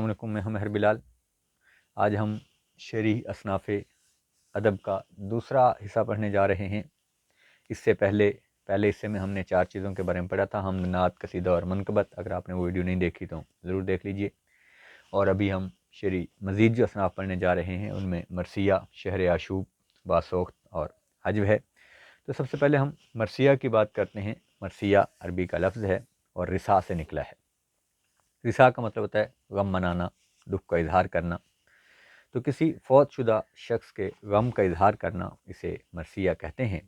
علیکم، میں ہوں مہر بلال۔ آج ہم شعری اصناف ادب کا دوسرا حصہ پڑھنے جا رہے ہیں۔ اس سے پہلے حصے میں ہم نے 4 چیزوں کے بارے میں پڑھا تھا، حمد، نعت، قصیدہ اور منقبت۔ اگر آپ نے وہ ویڈیو نہیں دیکھی تو ضرور دیکھ لیجئے۔ اور ابھی ہم شعری مزید جو اصناف پڑھنے جا رہے ہیں ان میں مرثیہ، شہر آشوب، باسوخت اور حجو ہے۔ تو سب سے پہلے ہم مرثیہ کی بات کرتے ہیں۔ مرثیہ عربی کا لفظ ہے اور رثا سے نکلا ہے۔ رثا کا مطلب ہوتا ہے غم منانا، دکھ کا اظہار کرنا۔ تو کسی فوت شدہ شخص کے غم کا اظہار کرنا اسے مرثیہ کہتے ہیں۔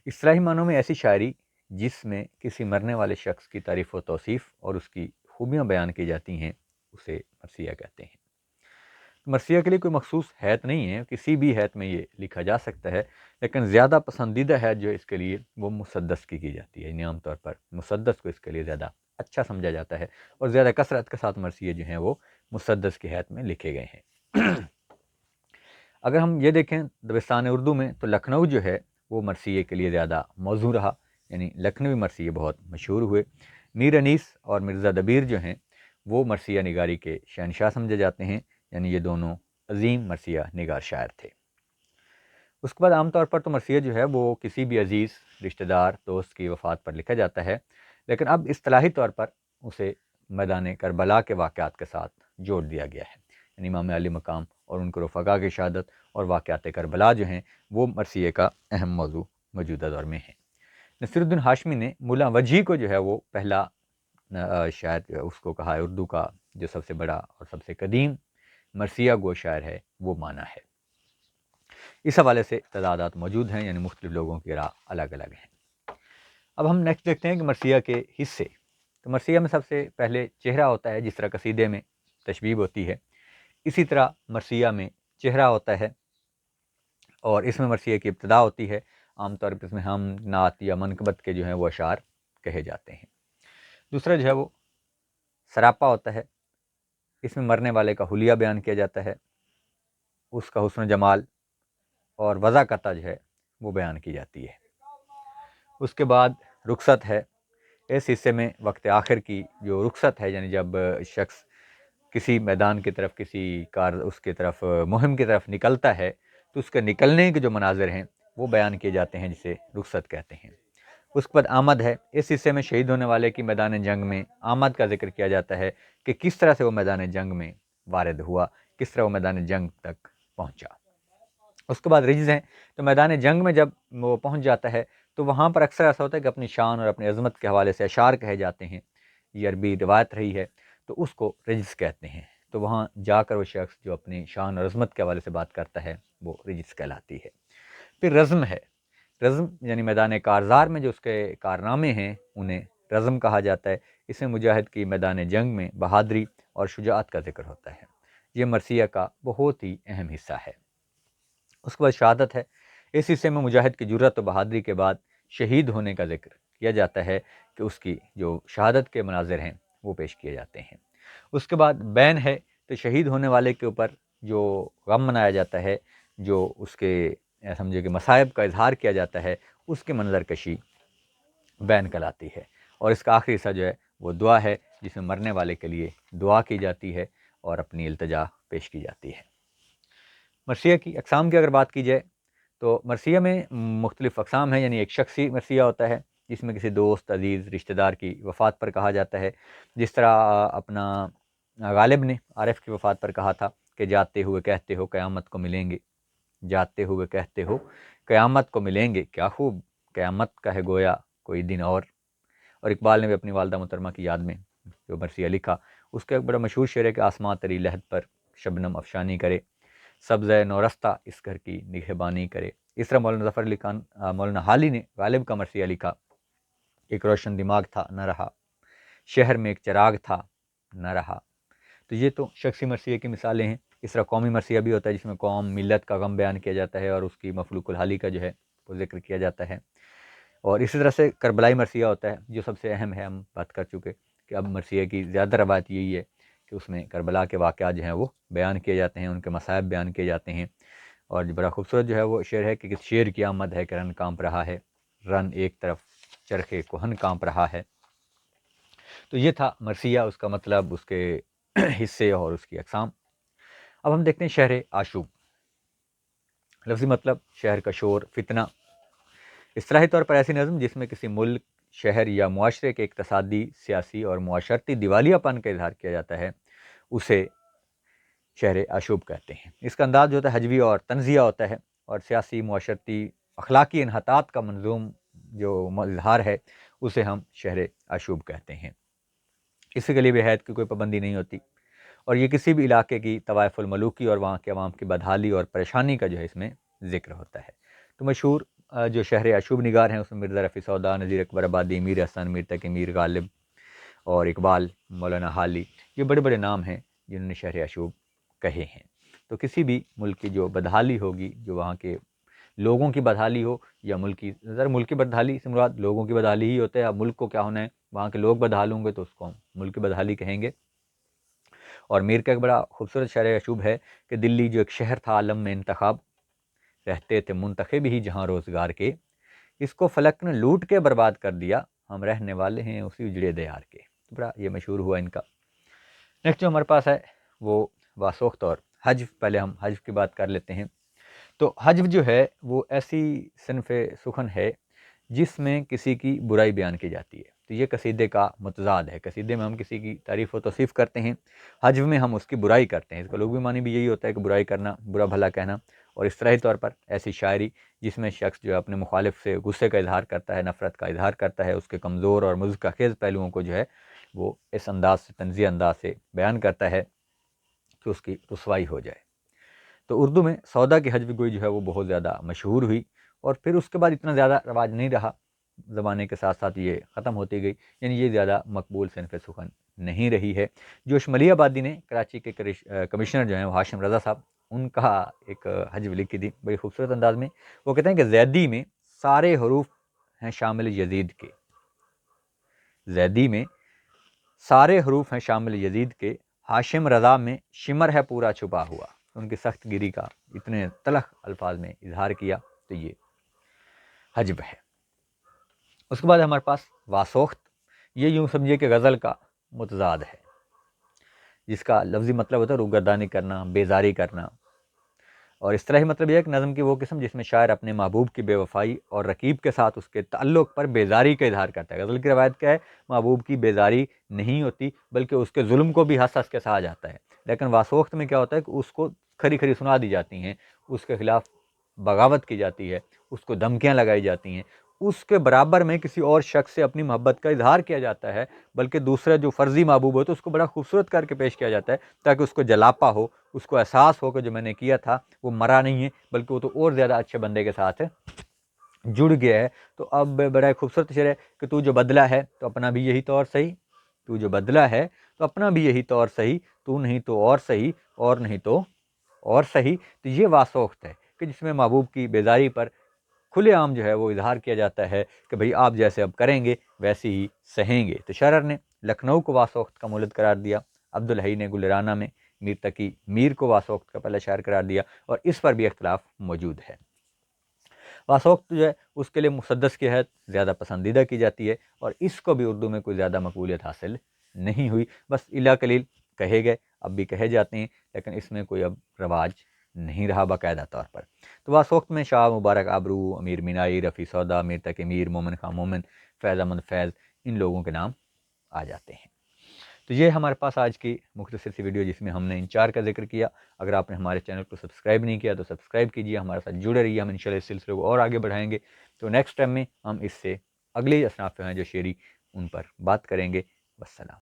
اصطلاحی معنوں میں ایسی شاعری جس میں کسی مرنے والے شخص کی تعریف و توصیف اور اس کی خوبیاں بیان کی جاتی ہیں اسے مرثیہ کہتے ہیں۔ مرثیہ کے لیے کوئی مخصوص حیت نہیں ہے، کسی بھی حیت میں یہ لکھا جا سکتا ہے، لیکن زیادہ پسندیدہ حیت جو اس کے لیے وہ مسدس کی جاتی ہے۔ یعنی عام طور پر مسدس کو اس کے لیے زیادہ اچھا سمجھا جاتا ہے اور زیادہ کثرت کے ساتھ مرثیے جو ہیں وہ مسدس کی حیت میں لکھے گئے ہیں۔ اگر ہم یہ دیکھیں دبستان اردو میں تو لکھنؤ جو ہے وہ مرثیے کے لیے زیادہ موزوں رہا، یعنی لکھنوی مرثیے بہت مشہور ہوئے۔ میر انیس اور مرزا دبیر جو ہیں وہ مرثیہ نگاری کے شہنشاہ سمجھے جاتے ہیں، یعنی یہ دونوں عظیم مرثیہ نگار شاعر تھے۔ اس کے بعد عام طور پر تو مرثیہ جو ہے وہ کسی بھی عزیز، رشتہ دار، دوست کی وفات پر لکھا جاتا ہے، لیکن اب اصطلاحی طور پر اسے میدان کربلا کے واقعات کے ساتھ جوڑ دیا گیا ہے۔ یعنی امام علی مقام اور ان کے رفقا کی شہادت اور واقعات کربلا جو ہیں وہ مرثیے کا اہم موضوع موجودہ دور میں ہیں۔ نصیر الدین ہاشمی نے مولا وجہی کو جو ہے وہ پہلا شاید اس کو کہا ہے اردو کا جو سب سے بڑا اور سب سے قدیم مرثیہ گو شاعر ہے، وہ مانا ہے۔ اس حوالے سے تضادات موجود ہیں، یعنی مختلف لوگوں کی راہ الگ الگ ہیں۔ اب ہم نیکسٹ دیکھتے ہیں کہ مرثیہ کے حصے۔ تو مرثیہ میں سب سے پہلے چہرہ ہوتا ہے، جس طرح قصیدے میں تشبیب ہوتی ہے اسی طرح مرثیہ میں چہرہ ہوتا ہے، اور اس میں مرثیہ کی ابتدا ہوتی ہے۔ عام طور پر اس میں ہم، نعت یا منقبت کے جو ہیں وہ اشعار کہے جاتے ہیں۔ دوسرا جو ہے وہ سراپا ہوتا ہے، اس میں مرنے والے کا حلیہ بیان کیا جاتا ہے، اس کا حسن و جمال اور وضاقت جو ہے وہ بیان کی جاتی ہے۔ اس کے بعد رخصت ہے۔ اس حصے میں وقت آخر کی جو رخصت ہے، یعنی جب شخص کسی میدان کی طرف، کسی اس کی طرف مہم کی طرف نکلتا ہے تو اس کے نکلنے کے جو مناظر ہیں وہ بیان کیے جاتے ہیں، جسے رخصت کہتے ہیں۔ اس کے بعد آمد ہے۔ اس حصے میں شہید ہونے والے کی میدان جنگ میں آمد کا ذکر کیا جاتا ہے کہ کس طرح سے وہ میدان جنگ میں وارد ہوا، کس طرح وہ میدان جنگ تک پہنچا۔ اس کے بعد رجز ہیں۔ تو میدان جنگ میں جب وہ پہنچ جاتا ہے تو وہاں پر اکثر ایسا ہوتا ہے کہ اپنی شان اور اپنی عظمت کے حوالے سے اشعار کہے جاتے ہیں، یہ عربی روایت رہی ہے، تو اس کو رجز کہتے ہیں۔ تو وہاں جا کر وہ شخص جو اپنی شان اور عظمت کے حوالے سے بات کرتا ہے وہ رجز کہلاتی ہے۔ پھر رزم ہے۔ رزم یعنی میدان کارزار میں جو اس کے کارنامے ہیں انہیں رزم کہا جاتا ہے۔ اس میں مجاہد کی میدان جنگ میں بہادری اور شجاعت کا ذکر ہوتا ہے۔ یہ مرثیہ کا بہت ہی اہم حصہ ہے۔ اس کے بعد شہادت ہے۔ اس حصے میں مجاہد کی جرأت و بہادری کے بعد شہید ہونے کا ذکر کیا جاتا ہے کہ اس کی جو شہادت کے مناظر ہیں وہ پیش کیے جاتے ہیں۔ اس کے بعد بین ہے۔ تو شہید ہونے والے کے اوپر جو غم منایا جاتا ہے، جو اس کے سمجھے کہ مصائب کا اظہار کیا جاتا ہے، اس کی منظر کشی بین کہلاتی ہے۔ اور اس کا آخری حصہ جو ہے وہ دعا ہے، جس میں مرنے والے کے لیے دعا کی جاتی ہے اور اپنی التجا پیش کی جاتی ہے۔ مرثیہ کی اقسام کی اگر بات کی جائے تو مرثیہ میں مختلف اقسام ہیں، یعنی ایک شخصی مرثیہ ہوتا ہے جس میں کسی دوست، عزیز، رشتہ دار کی وفات پر کہا جاتا ہے، جس طرح اپنا غالب نے عارف کی وفات پر کہا تھا کہ جاتے ہوئے کہتے ہو قیامت کو ملیں گے، جاتے ہوئے کہتے ہو قیامت کو ملیں گے، کیا خوب قیامت کا ہے گویا کوئی دن اور اقبال نے بھی اپنی والدہ محترمہ کی یاد میں جو مرثیہ لکھا، اس کا ایک بڑا مشہور شعر ہے کہ آسماں تری لحد پر شبنم افشانی کرے، سبزہ نورستہ اس گھر کی نگہبانی کرے۔ اس طرح مولانا ظفر علی خان مولانا حالی نے غالب کا مرثیہ لکھا، ایک روشن دماغ تھا نہ رہا، شہر میں ایک چراغ تھا نہ رہا۔ تو یہ تو شخصی مرثیے کی مثالیں ہیں۔ اس طرح قومی مرثیہ بھی ہوتا ہے جس میں قوم، ملت کا غم بیان کیا جاتا ہے اور اس کی مفلوق الحالی کا جو ہے وہ ذکر کیا جاتا ہے۔ اور اسی طرح سے کربلائی مرثیہ ہوتا ہے جو سب سے اہم ہے، ہم بات کر چکے کہ اب مرثیہ کی زیادہ روایت یہی ہے کہ اس میں کربلا کے واقعات جو ہیں وہ بیان کیے جاتے ہیں، ان کے مصائب بیان کیے جاتے ہیں۔ اور بڑا خوبصورت جو ہے وہ شعر ہے کہ کس شیر کی آمد ہے کہ رن کانپ رہا ہے، رن ایک طرف چرخے کوہن کانپ رہا ہے۔ تو یہ تھا مرثیہ، اس کا مطلب، اس کے حصے اور اس کی اقسام۔ اب ہم دیکھتے ہیں شہر آشوب۔ لفظی مطلب شہر کا شور، فتنہ۔ اصطلاحی طور پر ایسی نظم جس میں کسی ملک، شہر یا معاشرے کے اقتصادی، سیاسی اور معاشرتی دیوالیہ پن کا اظہار کیا جاتا ہے، اسے شہر آشوب کہتے ہیں۔ اس کا انداز جو ہوتا ہے حجوی اور طنزیہ ہوتا ہے، اور سیاسی، معاشرتی، اخلاقی انحطاط کا منظوم جو اظہار ہے اسے ہم شہر آشوب کہتے ہیں۔ اس کے لیے بھی حید کی کوئی پابندی نہیں ہوتی، اور یہ کسی بھی علاقے کی طوائف الملوکی اور وہاں کے عوام کی بدحالی اور پریشانی کا جو ہے اس میں ذکر ہوتا ہے۔ تو مشہور جو شہر آشوب نگار ہیں اس میں مرزا رفیع سودا، نذیر اکبر آبادی، میر حسن، میر تقی، میر غالب اور اقبال، مولانا حالی، یہ بڑے بڑے نام ہیں جنہوں نے شہر آشوب کہے ہیں۔ تو کسی بھی ملک کی جو بدحالی ہوگی، جو وہاں کے لوگوں کی بدحالی ہو یا ملکی بدحالی سے مراد لوگوں کی بدحالی ہی ہوتا ہے۔ اب ملک کو کیا ہونا ہے، وہاں کے لوگ بدحال ہوں گے تو اس کو ہم ملکی بدحالی کہیں گے۔ اور میر کا ایک بڑا خوبصورت شہر آشوب ہے کہ دلی جو ایک شہر تھا عالم میں انتخاب، رہتے تھے منتخب ہی جہاں روزگار کے، اس کو فلک نے لوٹ کے برباد کر دیا، ہم رہنے والے ہیں اسی اجڑے دیار کے۔ بڑا یہ مشہور ہوا ان کا۔ نیکسٹ جو ہمارے پاس ہے وہ واسوخت اور حجو۔ پہلے ہم حجو کی بات کر لیتے ہیں۔ تو حجو جو ہے وہ ایسی صنف سخن ہے جس میں کسی کی برائی بیان کی جاتی ہے۔ تو یہ قصیدے کا متضاد ہے۔ قصیدے میں ہم کسی کی تعریف و توصیف کرتے ہیں، حجو میں ہم اس کی برائی کرتے ہیں۔ اس کا لغوی معنی بھی یہی ہوتا ہے کہ برائی کرنا، برا بھلا کہنا۔ اور اصطلاحی طور پر ایسی شاعری جس میں شخص جو ہے اپنے مخالف سے غصے کا اظہار کرتا ہے، نفرت کا اظہار کرتا ہے، اس کے کمزور اور مضحکہ خیز پہلوؤں کو جو ہے وہ اس انداز سے، طنزیہ انداز سے بیان کرتا ہے کہ اس کی رسوائی ہو جائے۔ تو اردو میں سودا کی حجو گوئی جو ہے وہ بہت زیادہ مشہور ہوئی، اور پھر اس کے بعد اتنا زیادہ رواج نہیں رہا، زمانے کے ساتھ ساتھ یہ ختم ہوتی گئی، یعنی یہ زیادہ مقبول صنف سخن نہیں رہی ہے۔ جو شمالی آبادی نے کراچی کے کمشنر جو ہیں وہ ہاشم رضا صاحب، ان کا ایک حجو لکھی تھی بڑی خوبصورت انداز میں۔ وہ کہتے ہیں کہ زیدی میں سارے حروف ہیں شامل یزید کے، زیدی میں سارے حروف ہیں شامل یزید کے، ہاشم رضا میں شمر ہے پورا چھپا ہوا۔ ان کی سخت گیری کا اتنے تلخ الفاظ میں اظہار کیا، تو یہ حجب ہے۔ اس کے بعد ہمارے پاس واسوخت۔ یہ یوں سمجھیے کہ غزل کا متضاد ہے، جس کا لفظی مطلب ہوتا ہے روگردانی کرنا، بیزاری کرنا، اور اس طرح ہی مطلب یہ ہے کہ نظم کی وہ قسم جس میں شاعر اپنے محبوب کی بے وفائی اور رقیب کے ساتھ اس کے تعلق پر بیزاری کا اظہار کرتا ہے۔ غزل کی روایت کیا ہے، محبوب کی بیزاری نہیں ہوتی بلکہ اس کے ظلم کو بھی ہنس ہنس کے سہا جاتا ہے۔ لیکن واسوخت میں کیا ہوتا ہے کہ اس کو کھری کھری سنا دی جاتی ہیں، اس کے خلاف بغاوت کی جاتی ہے، اس کو دھمکیاں لگائی جاتی ہیں، اس کے برابر میں کسی اور شخص سے اپنی محبت کا اظہار کیا جاتا ہے، بلکہ دوسرا جو فرضی محبوب ہوتا ہے اس کو بڑا خوبصورت کر کے پیش کیا جاتا ہے تاکہ اس کو جلاپا ہو، اس کو احساس ہو کہ جو میں نے کیا تھا وہ مرا نہیں ہے بلکہ وہ تو اور زیادہ اچھے بندے کے ساتھ جڑ گیا ہے۔ تو اب بڑا خوبصورت شعر ہے کہ تو جو بدلا ہے تو اپنا بھی یہی طور صحیح، تو جو بدلا ہے تو اپنا بھی یہی طور صحیح، تو نہیں تو اور صحیح، اور نہیں تو اور صحیح۔ تو یہ واسوخت ہے کہ جس میں محبوب کی بیزاری پر کھلے عام جو ہے وہ اظہار کیا جاتا ہے کہ بھئی آپ جیسے اب کریں گے ویسے ہی سہیں گے۔ تو شاعر نے لکھنؤ کو واسوخت کا مولد قرار دیا، عبدالحی نے گلرانہ میں میر تقی میر کو واسوخت کا پہلا شاعر قرار دیا، اور اس پر بھی اختلاف موجود ہے۔ واسوخت جو ہے اس کے لیے مسدس کی حیث زیادہ پسندیدہ کی جاتی ہے، اور اس کو بھی اردو میں کوئی زیادہ مقبولیت حاصل نہیں ہوئی، بس الا قلیل کہے گئے، اب بھی کہے جاتے ہیں، لیکن اس میں کوئی اب رواج نہیں رہا باقاعدہ طور پر۔ تو واسوخت میں شاہ مبارک آبرو، امیر مینائی، رفیع سودا، میر تقی میر، مومن خان مومن، فیض احمد فیض، ان لوگوں کے نام آ جاتے ہیں۔ تو یہ ہمارے پاس آج کی مختصر سی ویڈیو جس میں ہم نے ان چار کا ذکر کیا۔ اگر آپ نے ہمارے چینل کو سبسکرائب نہیں کیا تو سبسکرائب کیجیے، ہمارے ساتھ جڑے رہیے، ہم انشاءاللہ اس سلسلے کو اور آگے بڑھائیں گے۔ تو نیکسٹ ٹائم میں ہم اس سے اگلی اصناف ہیں جو شعری ان پر بات کریں گے۔ والسلام۔